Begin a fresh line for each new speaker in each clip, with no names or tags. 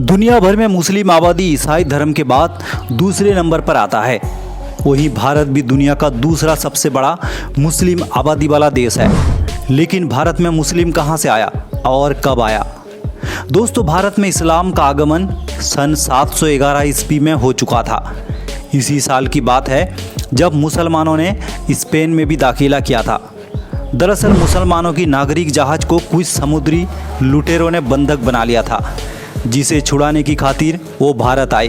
दुनिया भर में मुस्लिम आबादी ईसाई धर्म के बाद दूसरे नंबर पर आता है। वहीं भारत भी दुनिया का दूसरा सबसे बड़ा मुस्लिम आबादी वाला देश है। लेकिन भारत में मुस्लिम कहां से आया और कब आया? दोस्तों, भारत में इस्लाम का आगमन सन 711 ईस्वी में हो चुका था। इसी साल की बात है जब मुसलमानों ने स्पेन में भी दाखिला किया था। दरअसल मुसलमानों की नागरिक जहाज को कुछ समुद्री लुटेरों ने बंधक बना लिया था, जिसे छुड़ाने की खातिर वो भारत आए।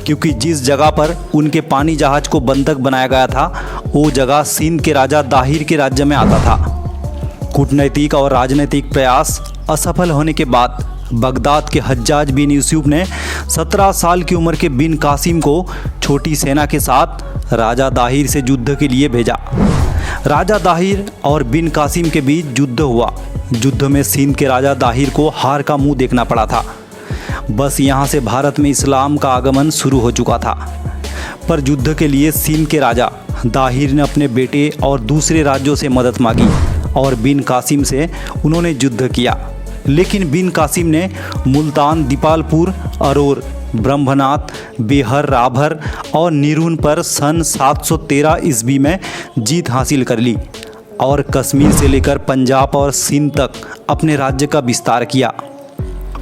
क्योंकि जिस जगह पर उनके पानी जहाज को बंधक बनाया गया था वो जगह सिंध के राजा दाहिर के राज्य में आता था। कूटनैतिक और राजनीतिक प्रयास असफल होने के बाद बगदाद के हज्जाज बिन यूसुफ ने 17 साल की उम्र के बिन कासिम को छोटी सेना के साथ राजा दाहिर से युद्ध के लिए भेजा। राजा दाहिर और बिन कासिम के बीच युद्ध हुआ। युद्ध में सिंध के राजा दाहिर को हार का मुंह देखना पड़ा था। बस यहाँ से भारत में इस्लाम का आगमन शुरू हो चुका था। पर युद्ध के लिए सिंध के राजा दाहिर ने अपने बेटे और दूसरे राज्यों से मदद मांगी और बिन कासिम से उन्होंने युद्ध किया। लेकिन बिन कासिम ने मुल्तान, दीपालपुर, अरोर, ब्रह्मनाथ, बेहर, राभर और निरून पर सन 713 ईस्वी में जीत हासिल कर ली और कश्मीर से लेकर पंजाब और सिंध तक अपने राज्य का विस्तार किया।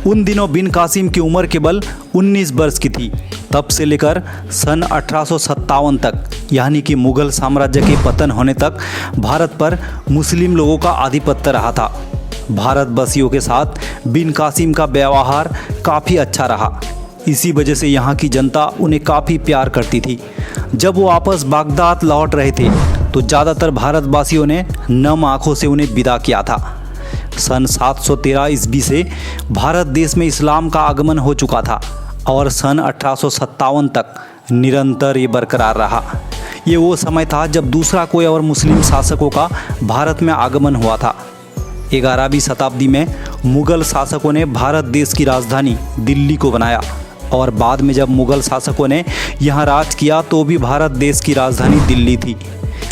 उन दिनों बिन कासिम की उम्र केवल 19 वर्ष की थी। तब से लेकर सन 1857 तक, यानी कि मुगल साम्राज्य के पतन होने तक भारत पर मुस्लिम लोगों का आधिपत्य रहा था। भारतवासियों के साथ बिन कासिम का व्यवहार काफ़ी अच्छा रहा। इसी वजह से यहाँ की जनता उन्हें काफ़ी प्यार करती थी। जब वो वापस बगदाद लौट रहे थे तो ज़्यादातर भारतवासियों ने नम आंखों से उन्हें विदा किया था। सन 713 ईस्वी से भारत देश में इस्लाम का आगमन हो चुका था और सन 1857 तक निरंतर ये बरकरार रहा। ये वो समय था जब दूसरा कोई और मुस्लिम शासकों का भारत में आगमन हुआ था। 11वीं शताब्दी में मुग़ल शासकों ने भारत देश की राजधानी दिल्ली को बनाया और बाद में जब मुग़ल शासकों ने यहाँ राज किया तो भी भारत देश की राजधानी दिल्ली थी।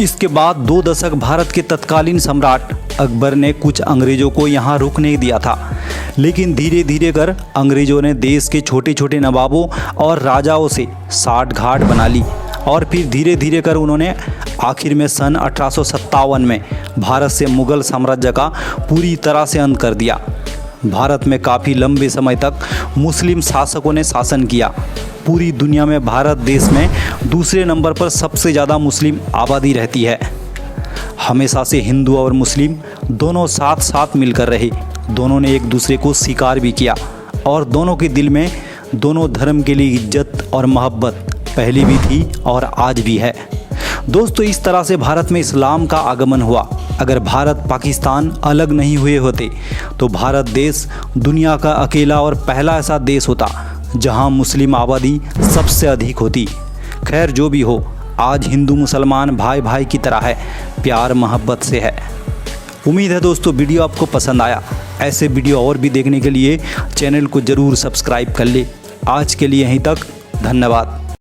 इसके बाद 2 दशक भारत के तत्कालीन सम्राट अकबर ने कुछ अंग्रेज़ों को यहाँ रुकने दिया था। लेकिन धीरे धीरे कर अंग्रेज़ों ने देश के छोटे छोटे नवाबों और राजाओं से साठगांठ बना ली और फिर धीरे धीरे कर उन्होंने आखिर में सन 1857 में भारत से मुग़ल साम्राज्य का पूरी तरह से अंत कर दिया। भारत में काफ़ी लंबे समय तक मुस्लिम शासकों ने शासन किया। पूरी दुनिया में भारत देश में दूसरे नंबर पर सबसे ज़्यादा मुस्लिम आबादी रहती है। हमेशा से हिंदू और मुस्लिम दोनों साथ साथ मिलकर रहे। दोनों ने एक दूसरे को स्वीकार भी किया और दोनों के दिल में दोनों धर्म के लिए इज्जत और मोहब्बत पहले भी थी और आज भी है। दोस्तों, इस तरह से भारत में इस्लाम का आगमन हुआ। अगर भारत पाकिस्तान अलग नहीं हुए होते तो भारत देश दुनिया का अकेला और पहला ऐसा देश होता जहां मुस्लिम आबादी सबसे अधिक होती। खैर, जो भी हो, आज हिंदू मुसलमान भाई भाई की तरह है, प्यार मोहब्बत से है। उम्मीद है दोस्तों वीडियो आपको पसंद आया। ऐसे वीडियो और भी देखने के लिए चैनल को ज़रूर सब्सक्राइब कर ले। आज के लिए यहीं तक, धन्यवाद।